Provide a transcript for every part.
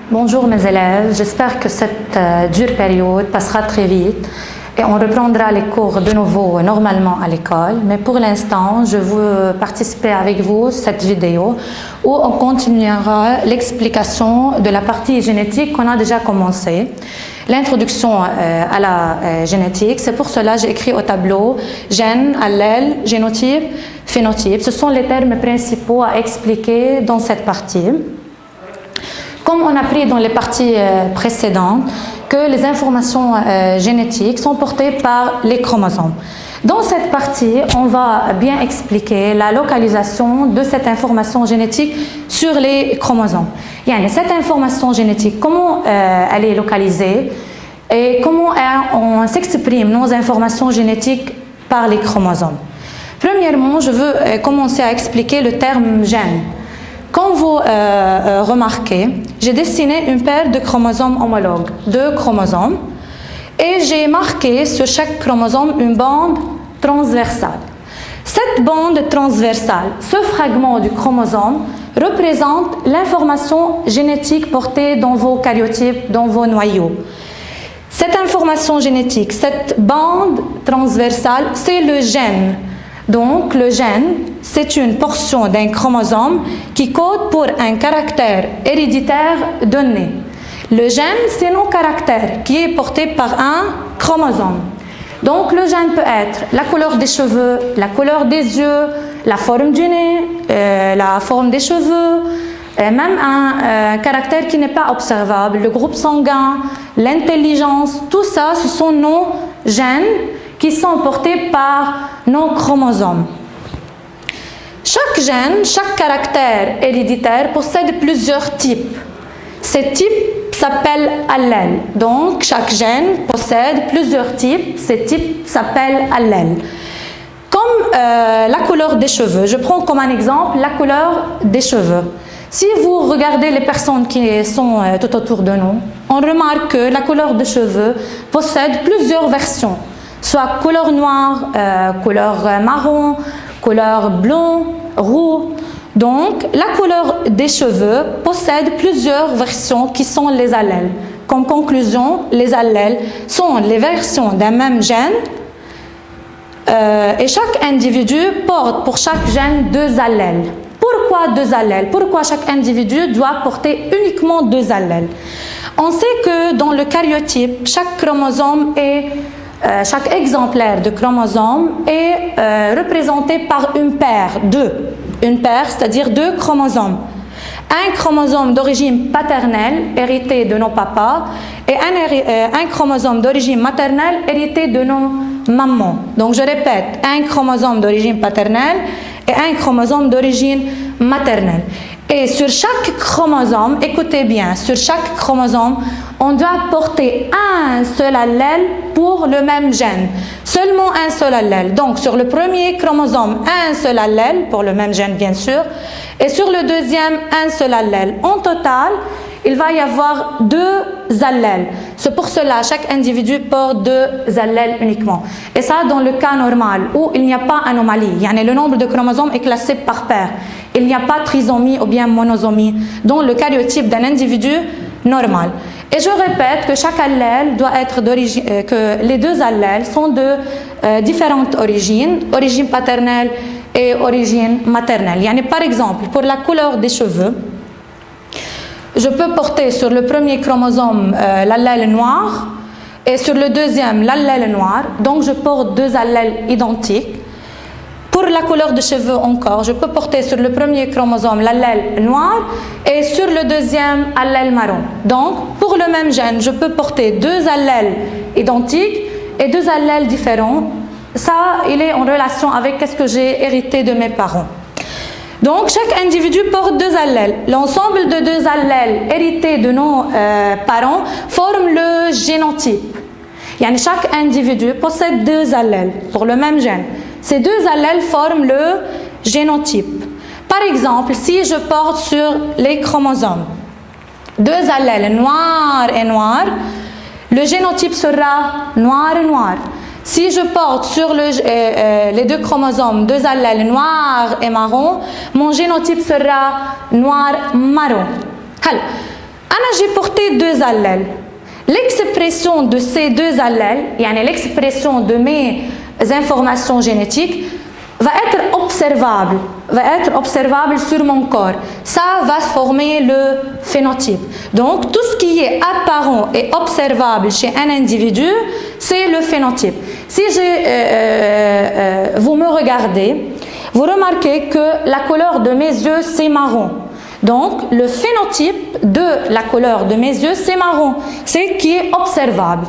Bonjour mes élèves, j'espère que cette dure période passera très vite et on reprendra les cours de nouveau normalement à l'école. Mais pour l'instant, je veux participer avec vous à cette vidéo où on continuera l'explication de la partie génétique qu'on a déjà commencé. L'introduction à la génétique, c'est pour cela que j'ai écrit au tableau gène, allèle, génotype, phénotype. Ce sont les termes principaux à expliquer dans cette partie. Comme on a appris dans les parties précédentes, que les informations génétiques sont portées par les chromosomes. Dans cette partie, on va bien expliquer la localisation de cette information génétique sur les chromosomes. Cette information génétique, comment elle est localisée et comment on s'exprime nos informations génétiques par les chromosomes. Premièrement, je veux commencer à expliquer le terme gène. Comme vous remarquez, j'ai dessiné une paire de chromosomes homologues, deux chromosomes, et j'ai marqué sur chaque chromosome une bande transversale. Cette bande transversale, ce fragment du chromosome, représente l'information génétique portée dans vos karyotypes, dans vos noyaux. Cette information génétique, cette bande transversale, c'est le gène. Donc, le gène, c'est une portion d'un chromosome qui code pour un caractère héréditaire donné. Le gène, c'est nos caractères qui est porté par un chromosome. Donc, le gène peut être la couleur des cheveux, la couleur des yeux, la forme du nez, la forme des cheveux, même un caractère qui n'est pas observable, le groupe sanguin, l'intelligence, tout ça, ce sont nos gènes qui sont portés par nos chromosomes. Chaque gène, chaque caractère héréditaire possède plusieurs types. Ces types s'appellent allèles. Donc, chaque gène possède plusieurs types. Ces types s'appellent allèles. Comme la couleur des cheveux. Je prends comme un exemple la couleur des cheveux. Si vous regardez les personnes qui sont tout autour de nous, on remarque que la couleur des cheveux possède plusieurs versions. Soit couleur noire, couleur marron, couleur blond, roux. Donc, la couleur des cheveux possède plusieurs versions qui sont les allèles. Comme conclusion, les allèles sont les versions d'un même gène et chaque individu porte pour chaque gène deux allèles. Pourquoi deux allèles? Pourquoi chaque individu doit porter uniquement deux allèles? On sait que dans le karyotype, chaque chromosome chaque exemplaire de chromosome est représenté par une paire, une paire, c'est-à-dire deux chromosomes. Un chromosome d'origine paternelle hérité de nos papas et un chromosome d'origine maternelle hérité de nos mamans. Donc je répète, un chromosome d'origine paternelle et un chromosome d'origine maternelle. Et sur chaque chromosome, écoutez bien, sur chaque chromosome, on doit porter un seul allèle pour le même gène. Seulement un seul allèle. Donc, sur le premier chromosome, un seul allèle, pour le même gène bien sûr. Et sur le deuxième, un seul allèle. En total, il va y avoir deux allèles. C'est pour cela chaque individu porte deux allèles uniquement. Et ça dans le cas normal, où il n'y a pas anomalie. Le nombre de chromosomes est classé par paire. Il n'y a pas trisomie ou bien monosomie dans le karyotype d'un individu normal. Et je répète que chaque allèle doit être d'origine, que les deux allèles sont de différentes origines, origine paternelle et origine maternelle. Par exemple, pour la couleur des cheveux, je peux porter sur le premier chromosome l'allèle noir et sur le deuxième l'allèle noir. Donc je porte deux allèles identiques. Pour la couleur de cheveux encore, je peux porter sur le premier chromosome l'allèle noir et sur le deuxième allèle marron. Donc, pour le même gène, je peux porter deux allèles identiques et deux allèles différents. Ça, il est en relation avec ce que j'ai hérité de mes parents. Donc, chaque individu porte deux allèles. L'ensemble de deux allèles hérités de nos parents forme le génotype. Chaque individu possède deux allèles pour le même gène. Ces deux allèles forment le génotype. Par exemple, si je porte sur les chromosomes deux allèles noir et noir, le génotype sera noir et noir. Si je porte sur les deux chromosomes deux allèles noir et marron, mon génotype sera noir-marron. j'ai porté 2 allèles. L'expression de ces 2 allèles, l'expression de mes informations génétiques, va être observable sur mon corps. Ça va former le phénotype. Donc, tout ce qui est apparent et observable chez un individu, c'est le phénotype. Si vous me regardez, vous remarquez que la couleur de mes yeux, c'est marron. Donc, le phénotype de la couleur de mes yeux, c'est marron. C'est ce qui est observable.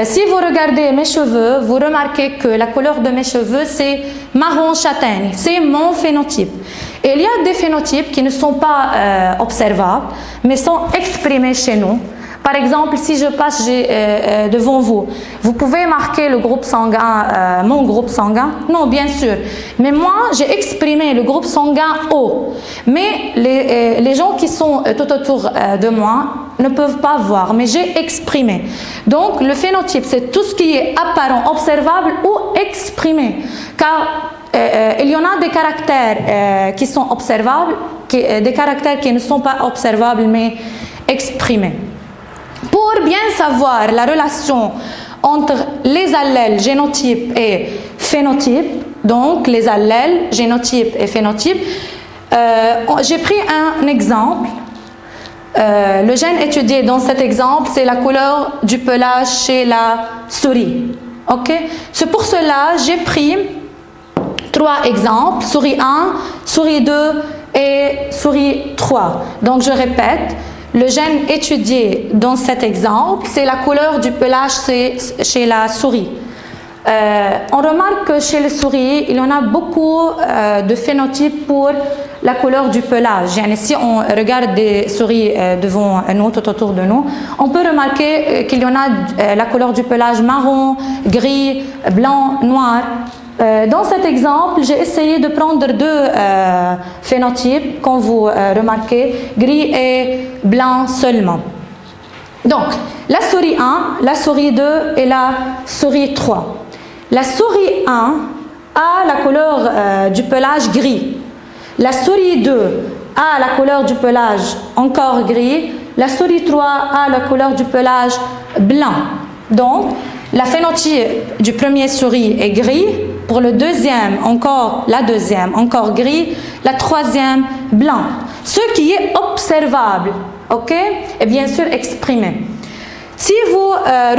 Si vous regardez mes cheveux, vous remarquez que la couleur de mes cheveux, c'est marron châtaigne. C'est mon phénotype. Et il y a des phénotypes qui ne sont pas observables, mais sont exprimés chez nous. Par exemple, si je passe devant vous, vous pouvez marquer le groupe sanguin, mon groupe sanguin? Non, bien sûr. Mais moi, j'ai exprimé le groupe sanguin O. Mais les gens qui sont tout autour de moi ne peuvent pas voir, mais j'ai exprimé. Donc, le phénotype, c'est tout ce qui est apparent, observable ou exprimé. Car il y en a des caractères qui sont observables, des caractères qui ne sont pas observables, mais exprimés. Pour bien savoir la relation entre les allèles génotypes et phénotypes, donc les allèles génotypes et phénotypes, j'ai pris un exemple. Le gène étudié dans cet exemple, c'est la couleur du pelage chez la souris. Okay? C'est pour cela j'ai pris 3 exemples, souris 1, souris 2 et souris 3. Donc je répète. Le gène étudié dans cet exemple, c'est la couleur du pelage chez la souris. On remarque que chez les souris, il y en a beaucoup de phénotypes pour la couleur du pelage. Si on regarde des souris devant nous, tout autour de nous, on peut remarquer qu'il y en a la couleur du pelage marron, gris, blanc, noir. Dans cet exemple, j'ai essayé de prendre 2 phénotypes, comme vous remarquez, gris et blanc seulement. Donc, la souris 1, la souris 2 et la souris 3. La souris 1 a la couleur du pelage gris. La souris 2 a la couleur du pelage encore gris. La souris 3 a la couleur du pelage blanc. Donc, la phénotype du premier souris est gris. Pour le deuxième, la deuxième, encore gris. La troisième, blanc. Ce qui est observable, ok, et bien sûr exprimé. Si vous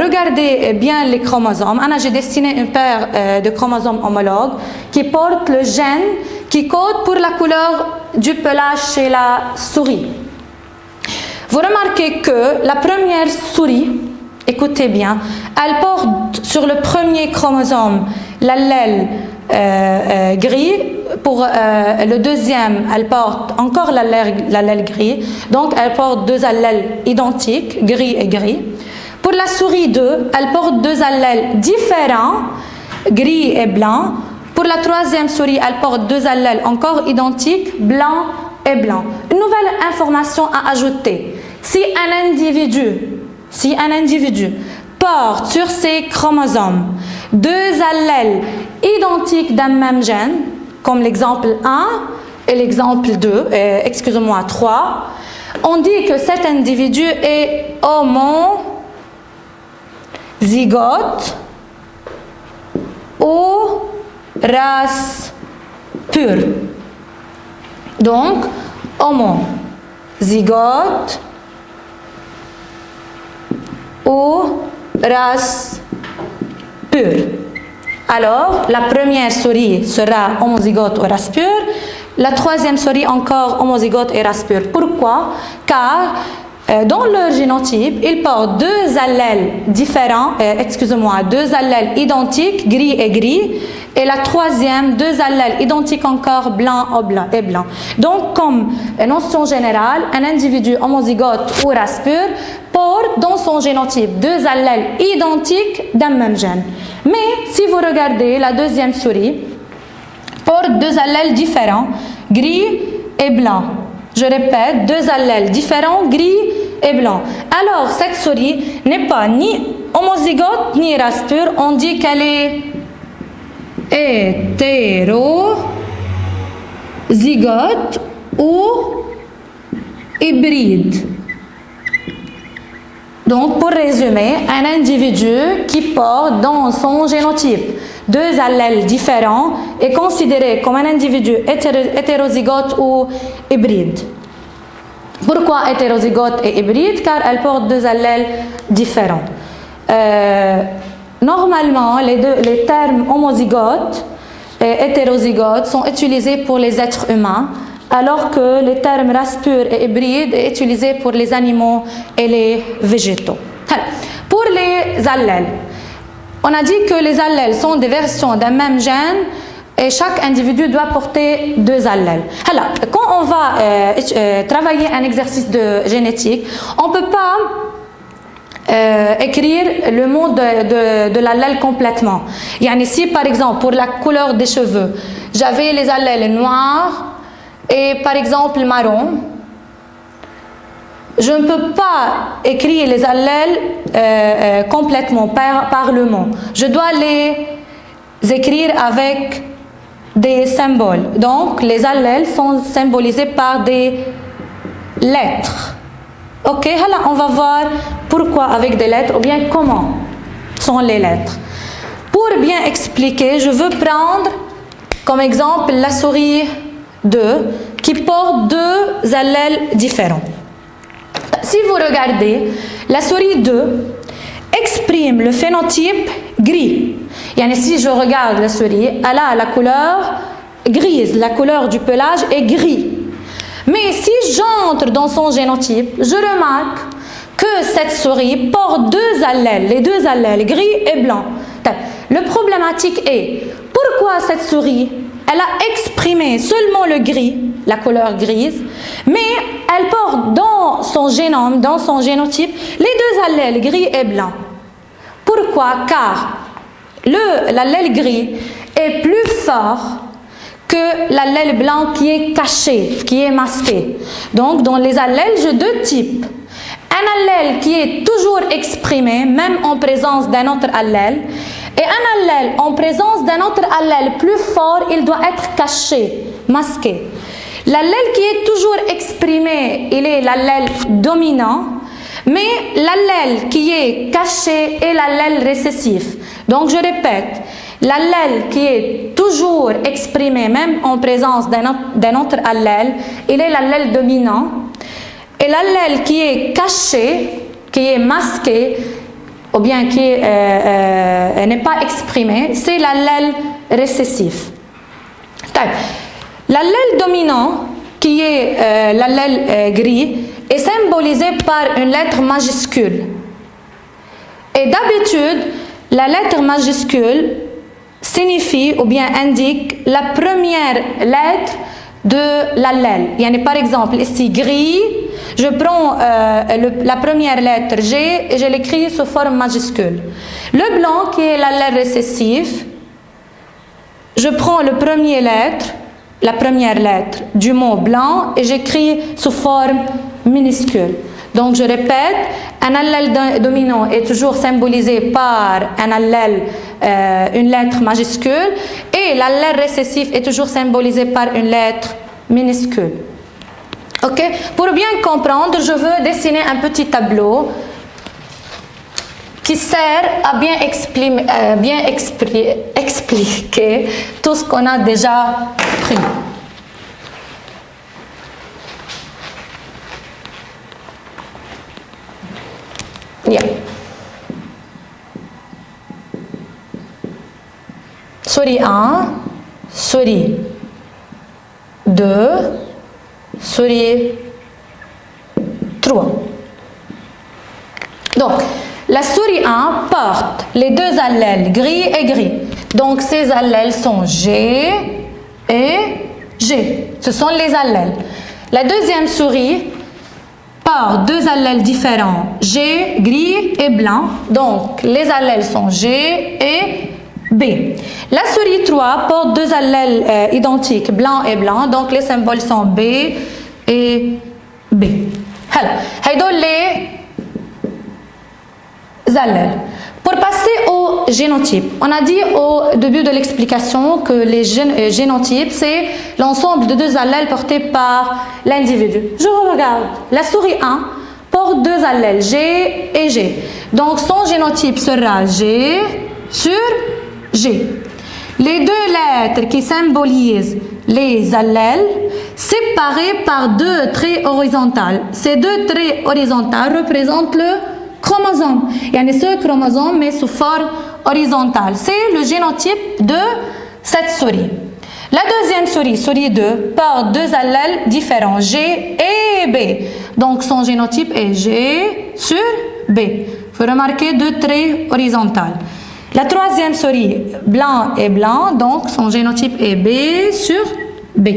regardez bien les chromosomes, j'ai dessiné une paire de chromosomes homologues qui portent le gène qui code pour la couleur du pelage chez la souris. Vous remarquez que la première souris, écoutez bien, elle porte sur le premier chromosome l'allèle gris. Pour le deuxième, elle porte encore l'allèle gris. Donc, elle porte 2 allèles identiques, gris et gris. Pour la souris 2, elle porte 2 allèles différents, gris et blanc. Pour la troisième souris, elle porte 2 allèles encore identiques, blanc et blanc. Une nouvelle information à ajouter. Si un individu porte sur ses chromosomes 2 allèles identiques d'un même gène, comme l'exemple 1 et l'exemple 2, excusez-moi 3, on dit que cet individu est homozygote ou race pure. Donc, homozygote ou race pure. Alors, la première souris sera homozygote ou race pure. La troisième souris encore homozygote et race pure. Pourquoi? Car dans leur génotype, ils portent 2 allèles différents, 2 allèles identiques, gris et gris, et la troisième, 2 allèles identiques encore, blanc et blanc. Donc, comme notion générale, un individu homozygote ou race pure porte dans son génotype 2 allèles identiques d'un même gène. Mais si vous regardez la deuxième souris, porte 2 allèles différents, gris et blanc. Je répète, 2 allèles différents, gris et blanc. Alors, cette souris n'est pas ni homozygote ni race pure. On dit qu'elle est hétérozygote ou hybride. Donc, pour résumer, un individu qui porte dans son génotype deux allèles différents est considéré comme un individu hétérozygote ou hybride. Pourquoi hétérozygote et hybride? Car elle porte deux allèles différents. Normalement, les termes homozygote et hétérozygote sont utilisés pour les êtres humains, alors que les termes race pure et hybride sont utilisés pour les animaux et les végétaux. Pour les allèles, on a dit que les allèles sont des versions d'un même gène et chaque individu doit porter deux allèles. Alors, quand on va travailler un exercice de génétique, on ne peut pas écrire le mot de l'allèle complètement. Yani si par exemple pour la couleur des cheveux, j'avais les allèles noirs et par exemple marron, je ne peux pas écrire les allèles complètement par le mot. Je dois les écrire avec des symboles. Donc les allèles sont symbolisés par des lettres. Ok, alors on va voir pourquoi avec des lettres ou bien comment sont les lettres. Pour bien expliquer, je veux prendre comme exemple la souris 2 qui porte deux allèles différents. Si vous regardez, la souris 2 exprime le phénotype gris. Yani si je regarde la souris, elle a la couleur grise, la couleur du pelage est gris. Mais si j'entre dans son génotype, je remarque que cette souris porte deux allèles, les deux allèles gris et blanc. Le problématique est, pourquoi cette souris, elle a exprimé seulement le gris, la couleur grise, mais elle porte dans son génome, dans son génotype, les deux allèles gris et blanc. Pourquoi? Car l'allèle gris est plus fort que l'allèle blanc qui est caché, qui est masqué. Donc, dans les allèles, j'ai deux types. Un allèle qui est toujours exprimé, même en présence d'un autre allèle, et un allèle en présence d'un autre allèle plus fort, il doit être caché, masqué. L'allèle qui est toujours exprimé, il est l'allèle dominant, mais l'allèle qui est caché est l'allèle récessif. Donc, je répète, l'allèle qui est toujours exprimé, même en présence d'un autre allèle, il est l'allèle dominant. Et l'allèle qui est caché, qui est masqué, ou bien qui n'est pas exprimé, c'est l'allèle récessif. L'allèle dominant, qui est l'allèle gris, est symbolisé par une lettre majuscule. Et d'habitude, la lettre majuscule signifie ou bien indique la première lettre de l'allèle. Yani par exemple, ici gris, je prends la première lettre G et je l'écris sous forme majuscule. Le blanc qui est l'allèle récessif, je prends la première lettre du mot blanc et j'écris sous forme minuscule. Donc je répète, un allèle dominant est toujours symbolisé par un allèle, une lettre majuscule, et l'allèle récessif est toujours symbolisé par une lettre minuscule. Ok? Pour bien comprendre, je veux dessiner un petit tableau qui sert à bien expliquer tout ce qu'on a déjà pris. Yeah. Souris 1, souris 2, souris 3. Donc, la souris 1 porte les deux allèles gris et gris. Donc, ces allèles sont G et G. Ce sont les allèles. La deuxième souris porte deux allèles différents, G, gris et blanc. Donc, les allèles sont G et B. La souris 3 porte deux allèles identiques, blanc et blanc. Donc, les symboles sont B et B. Alors, les allèles. Pour passer au génotype, on a dit au début de l'explication que les génotypes, c'est l'ensemble de deux allèles portés par l'individu. Je regarde. La souris 1 porte deux allèles, G et G. Donc son génotype sera G sur G. Les deux lettres qui symbolisent les allèles séparés par deux traits horizontaux. Ces deux traits horizontaux représentent le chromosome. Il y a ce chromosome mais sous forme horizontale. C'est le génotype de cette souris. La deuxième souris, souris 2, porte deux allèles différents, G et B. Donc son génotype est G sur B. Il faut remarquer deux traits horizontaux. La troisième souris, blanc et blanc, donc son génotype est B sur B.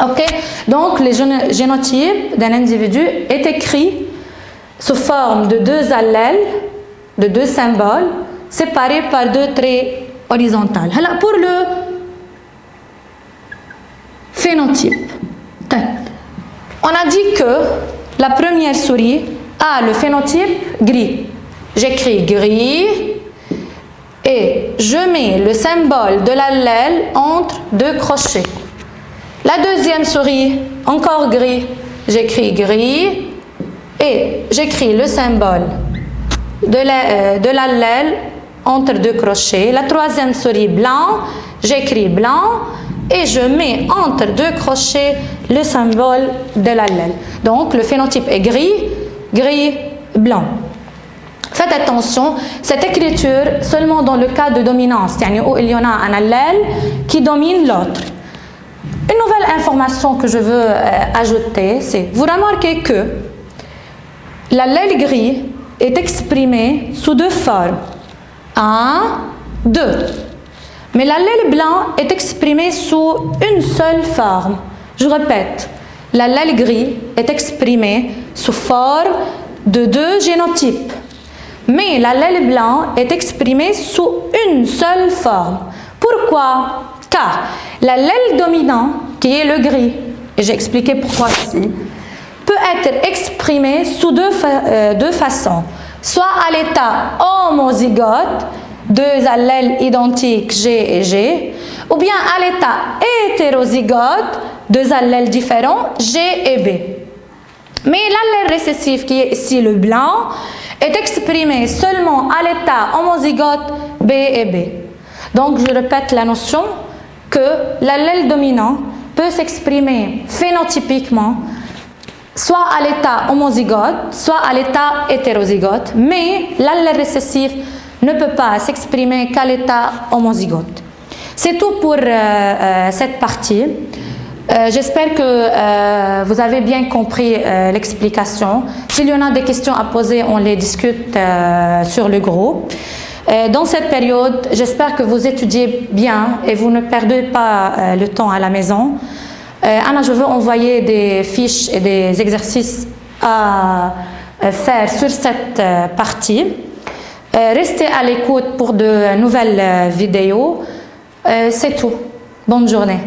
Ok, donc le génotype d'un individu est écrit sous forme de deux allèles, de deux symboles, séparés par deux traits horizontaux. Alors pour le phénotype, on a dit que la première souris a le phénotype gris. J'écris gris et je mets le symbole de l'allèle entre deux crochets. La deuxième souris, encore gris, j'écris gris et j'écris le symbole de l'allèle entre deux crochets. La troisième souris, blanc, j'écris blanc et je mets entre deux crochets le symbole de l'allèle. Donc le phénotype est gris, gris, blanc. Faites attention, cette écriture seulement dans le cas de dominance, où il y en a un allèle qui domine l'autre. Une nouvelle information que je veux ajouter, c'est, vous remarquez que l'allèle gris est exprimé sous deux formes. 1, 2. Mais l'allèle blanc est exprimé sous une seule forme. Je répète, l'allèle gris est exprimé sous forme de deux génotypes. Mais l'allèle blanc est exprimé sous une seule forme. Pourquoi? Car l'allèle dominant, qui est le gris, et j'ai expliqué pourquoi ici, peut être exprimé sous deux façons. Soit à l'état homozygote, deux allèles identiques G et G, ou bien à l'état hétérozygote, deux allèles différents G et B. Mais l'allèle récessif, qui est ici le blanc, est exprimé seulement à l'état homozygote B et B. Donc je répète la notion que l'allèle dominant peut s'exprimer phénotypiquement soit à l'état homozygote, soit à l'état hétérozygote, mais l'allèle récessif ne peut pas s'exprimer qu'à l'état homozygote. C'est tout pour cette partie. J'espère que vous avez bien compris l'explication. S'il y en a des questions à poser, on les discute sur le groupe. Dans cette période, j'espère que vous étudiez bien et vous ne perdez pas le temps à la maison. Anna, je veux envoyer des fiches et des exercices à faire sur cette partie. Restez à l'écoute pour de nouvelles vidéos. C'est tout. Bonne journée.